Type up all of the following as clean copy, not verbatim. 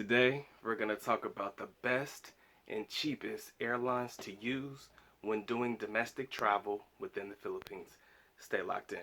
Today, we're going to talk about the best and cheapest airlines to use when doing domestic travel within the Philippines. Stay locked in.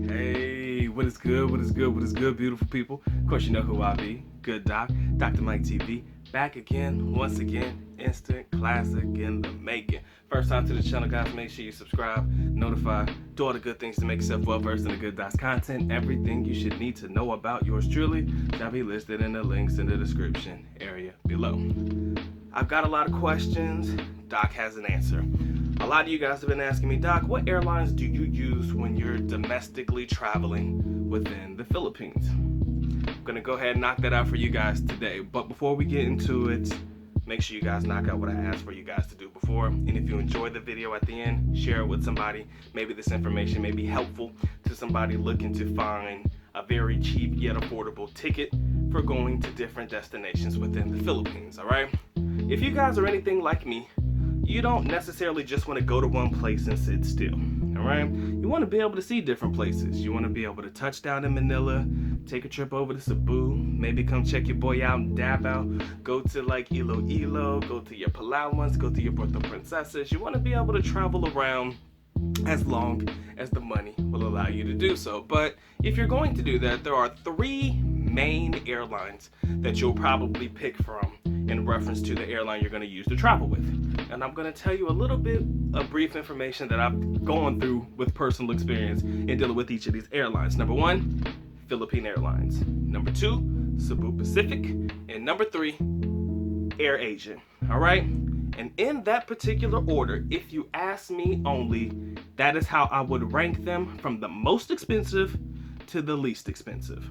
Hey, what is good? What is good? What is good, beautiful people? Of course, you know who I be. Good Doc, Dr. Mike TV. Back again, once again, instant classic in the making. First time to the channel, guys, make sure you subscribe, notify, do all the good things to make yourself well versed in the Good Doc's content. Everything you should need to know about yours truly shall be listed in the links in the description area below. I've got a lot of questions. Doc has an answer. A lot of you guys have been asking me, Doc, what airlines do you use when you're domestically traveling within the Philippines? I'm gonna go ahead and knock that out for you guys today. But before we get into it, make sure you guys knock out what I asked for you guys to do before. And if you enjoyed the video at the end, share it with somebody. Maybe this information may be helpful to somebody looking to find a very cheap yet affordable ticket for going to different destinations within the Philippines, all right? If you guys are anything like me, you don't necessarily just want to go to one place and sit still, all right? You want to be able to see different places. You want to be able to touch down in Manila, take a trip over to Cebu, maybe come check your boy out in Davao, go to like Iloilo, go to your Palawans, go to your Puerto Princesas. You want to be able to travel around as long as the money will allow you to do so. But if you're going to do that, there are three main airlines that you'll probably pick from in reference to the airline you're going to use to travel with. And I'm going to tell you a little bit of brief information that I've gone through with personal experience in dealing with each of these airlines. Number one, Philippine Airlines. Number two, Cebu Pacific. And number three, Airasia. All right? And in that particular order, if you ask me only, that is how I would rank them from the most expensive to the least expensive.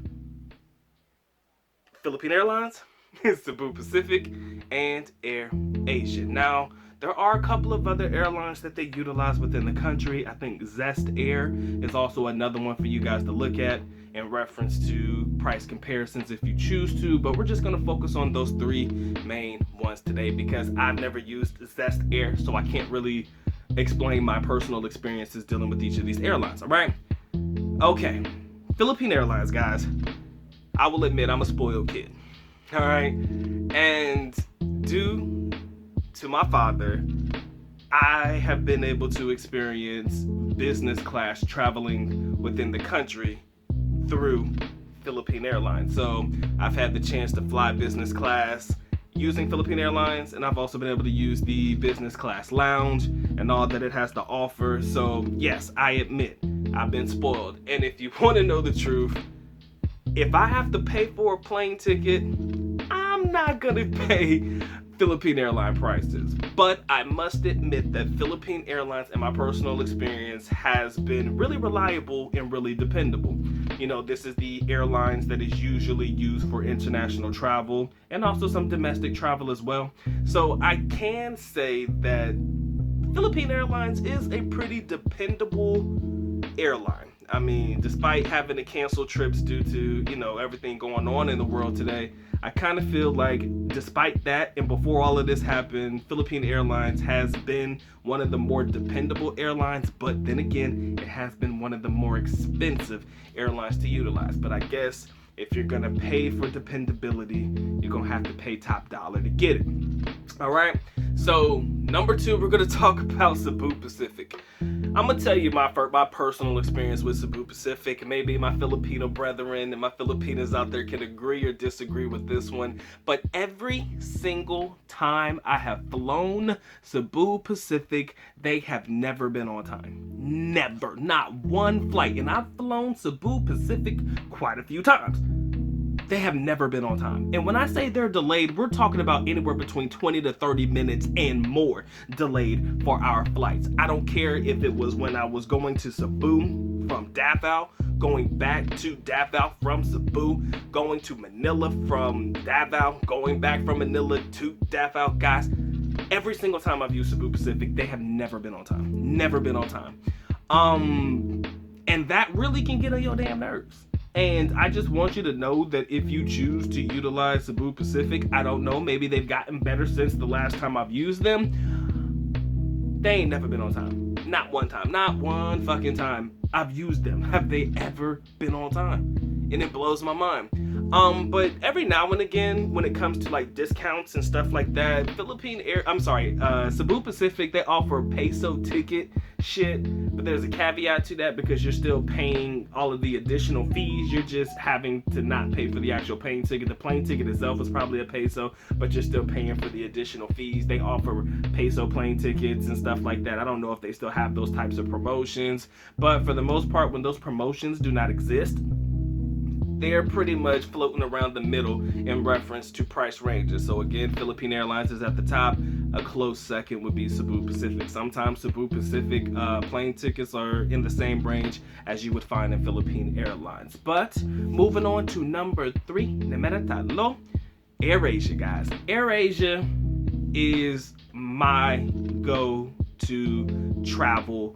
Philippine Airlines, Cebu Pacific, and Airasia. Now, there are a couple of other airlines that they utilize within the country. I think Zest Air is also another one for you guys to look at in reference to price comparisons if you choose to, but we're just going to focus on those three main ones today because I've never used Zest Air, so I can't really explain my personal experiences dealing with each of these airlines, all right? Okay, Philippine Airlines, guys. I will admit I'm a spoiled kid, all right? And due to my father, I have been able to experience business class traveling within the country through Philippine Airlines. So I've had the chance to fly business class using Philippine Airlines, and I've also been able to use the business class lounge and all that it has to offer. So yes, I admit I've been spoiled. And if you want to know the truth, if I have to pay for a plane ticket, I'm not gonna pay Philippine airline prices. But I must admit that Philippine Airlines, in my personal experience, has been really reliable and really dependable. You know, this is the airlines that is usually used for international travel and also some domestic travel as well. So I can say that Philippine Airlines is a pretty dependable airline. I mean, despite having to cancel trips due to, you know, everything going on in the world today, I kind of feel like despite that, and before all of this happened, Philippine Airlines has been one of the more dependable airlines, but then again, it has been one of the more expensive airlines to utilize. But I guess if you're gonna pay for dependability, you're gonna have to pay top dollar to get it. All right, so number two, we're gonna talk about Cebu Pacific. I'm gonna tell you my personal experience with Cebu Pacific. Maybe my Filipino brethren and my Filipinas out there can agree or disagree with this one, but every single time I have flown Cebu Pacific, they have never been on time. Never, not one flight. And I've flown Cebu Pacific quite a few times. They have never been on time. And when I say they're delayed, we're talking about anywhere between 20 to 30 minutes and more delayed for our flights. I don't care if it was when I was going to Cebu from Davao, going back to Davao from Cebu, going to Manila from Davao, going back from Manila to Davao. Guys, every single time I've used Cebu Pacific, they have never been on time. Never been on time. And that really can get on your damn nerves. And I just want you to know that if you choose to utilize Cebu Pacific, I don't know, maybe they've gotten better since the last time I've used them. They ain't never been on time. Not one time. Not one fucking time I've used them have they ever been on time. And it blows my mind. But every now and again, when it comes to like discounts and stuff like that, Cebu Pacific, they offer peso ticket shit, but there's a caveat to that because you're still paying all of the additional fees. You're just having to not pay for the actual plane ticket. The plane ticket itself is probably a peso, but you're still paying for the additional fees. They offer peso plane tickets and stuff like that. I don't know if they still have those types of promotions, but for the most part, when those promotions do not exist, they're pretty much floating around the middle in reference to price ranges. So again, Philippine Airlines is at the top. A close second would be Cebu Pacific. Sometimes Cebu Pacific plane tickets are in the same range as you would find in Philippine Airlines. But moving on to number 3, numero talo, Airasia, guys. Airasia is my go-to travel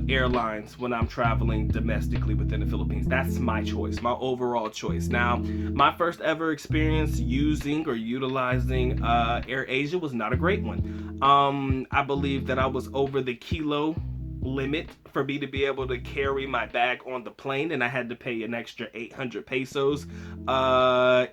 airlines when I'm traveling domestically within the Philippines. That's my choice, my overall choice. Now, my first ever experience using or utilizing Airasia was not a great one. I believe that I was over the kilo limit for me to be able to carry my bag on the plane, and I had to pay an extra 800 pesos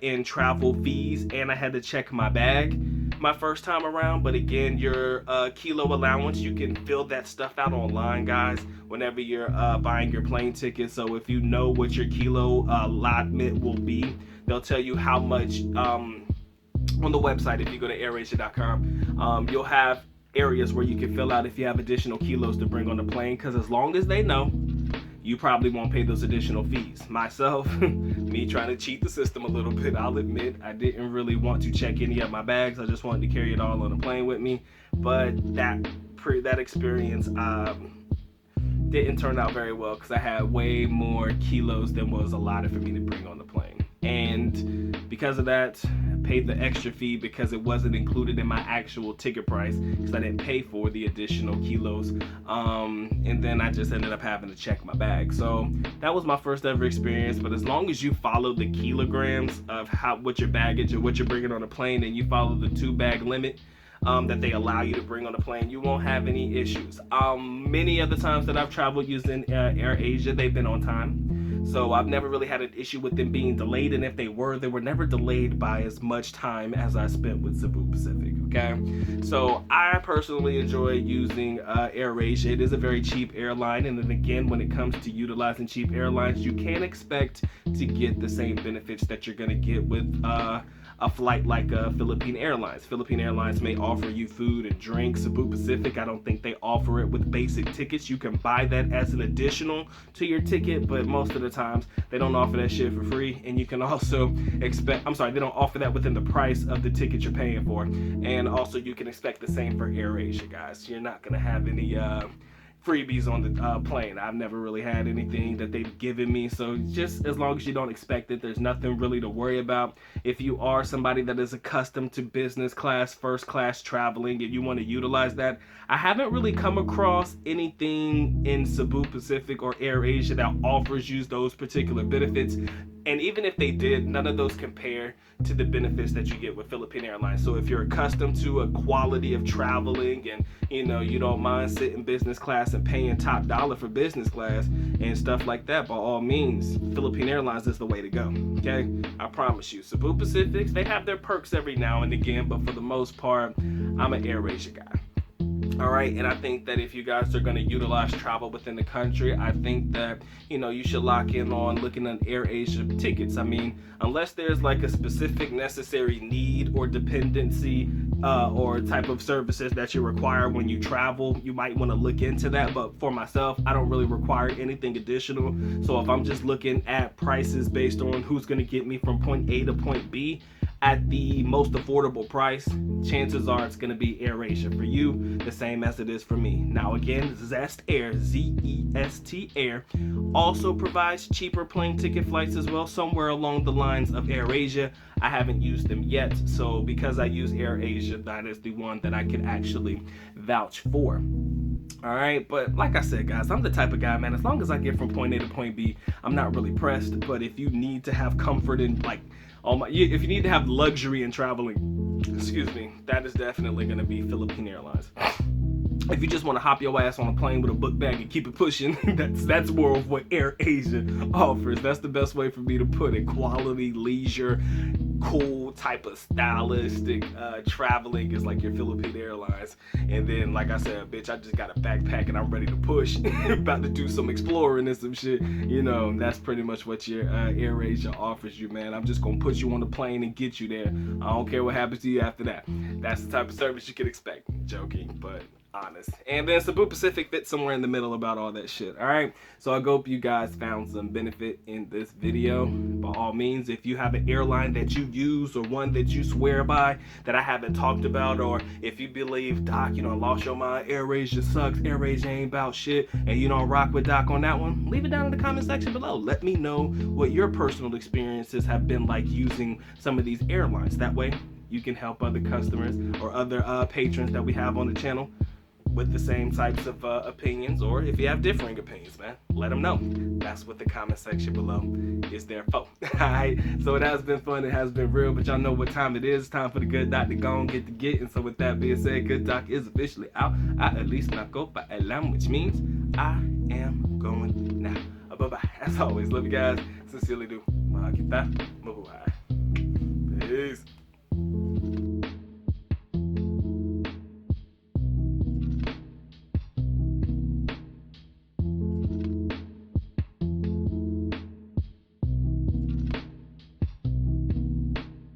in travel fees, and I had to check my bag my first time around. But again, your kilo allowance, you can fill that stuff out online, guys, whenever you're buying your plane ticket. So if you know what your kilo allotment will be, they'll tell you how much on the website. If you go to airasia.com, you'll have areas where you can fill out if you have additional kilos to bring on the plane, because as long as they know, you probably won't pay those additional fees. Myself, me trying to cheat the system a little bit, I'll admit, I didn't really want to check any of my bags. I just wanted to carry it all on the plane with me. But that experience didn't turn out very well, because I had way more kilos than was allotted for me to bring on the plane. And because of that, I paid the extra fee because it wasn't included in my actual ticket price, because I didn't pay for the additional kilos. And then I just ended up having to check my bag. So that was my first ever experience. But as long as you follow the kilograms of what your baggage or what you're bringing on a plane, and you follow the 2-bag limit that they allow you to bring on a plane, you won't have any issues. Many of the times that I've traveled using Airasia, they've been on time. So I've never really had an issue with them being delayed, and if they were never delayed by as much time as I spent with Cebu Pacific, okay? So I personally enjoy using Airasia. It is a very cheap airline, and then again, when it comes to utilizing cheap airlines, you can't expect to get the same benefits that you're gonna get with a flight like Philippine Airlines. Philippine Airlines may offer you food and drinks. Cebu Pacific, I don't think they offer it with basic tickets. You can buy that as an additional to your ticket, but most of the times they don't offer that shit for free. And you can also they don't offer that within the price of the ticket you're paying for. And also you can expect the same for Airasia, guys. You're not gonna have any freebies on the plane. I've never really had anything that they've given me, so just as long as you don't expect it, there's nothing really to worry about. If you are somebody that is accustomed to business class, first class traveling, and you want to utilize that, I haven't really come across anything in Cebu Pacific or Airasia that offers you those particular benefits. And even if they did, none of those compare to the benefits that you get with Philippine Airlines. So if you're accustomed to a quality of traveling, and you don't mind sitting business class and paying top dollar for business class and stuff like that, by all means, Philippine Airlines is the way to go. Okay, I promise you. Cebu Pacifics, they have their perks every now and again, but for the most part, I'm an Airasia guy. All right, and I think that if you guys are going to utilize travel within the country, I think that, you should lock in on looking at Airasia tickets. I mean, unless there's like a specific necessary need or dependency or type of services that you require when you travel, you might want to look into that. But for myself, I don't really require anything additional. So if I'm just looking at prices based on who's going to get me from point A to point B at the most affordable price, chances are it's going to be Airasia for you, the same as it is for me. Now again, Zest Air, Z-E-S-T Air, also provides cheaper plane ticket flights as well, somewhere along the lines of Airasia. I haven't used them yet, so because I use Airasia, that is the one that I can actually vouch for. All right, but like I said, guys, I'm the type of guy, man. As long as I get from point A to point B, I'm not really pressed. But if you need to have comfort in like if you need to have luxury in traveling, excuse me, that is definitely going to be Philippine Airlines. If you just want to hop your ass on a plane with a book bag and keep it pushing, that's more of what Airasia offers. That's the best way for me to put it. Quality, leisure, cool type of stylistic traveling is like your Philippine Airlines. And then, like I said, bitch, I just got a backpack and I'm ready to push. About to do some exploring and some shit. You know, that's pretty much what your Airasia offers you, man. I'm just gonna put you on the plane and get you there. I don't care what happens to you after that. That's the type of service you can expect. Joking, but honest. And then Cebu Pacific fits somewhere in the middle about all that shit. All right, so I hope you guys found some benefit in this video. By all means, if you have an airline that you use or one that you swear by that I haven't talked about, or if you believe, Doc, you know, I lost your mind, Airasia sucks, Airasia ain't about shit, and you don't rock with Doc on that one, leave it down in the comment section below. Let me know what your personal experiences have been like using some of these airlines. That way you can help other customers or other patrons that we have on the channel with the same types of opinions, or if you have differing opinions, man, let them know. That's what the comment section below is there for. Alright, so it has been fun, it has been real, but y'all know what time it is. Time for the good doc to go and get to get. And so with that being said, good doc is officially out. I at least not go by alarm, which means I am going now. Bye-bye. As always, love you guys. Sincerely do. Mahal kita. Mabuhay. Peace.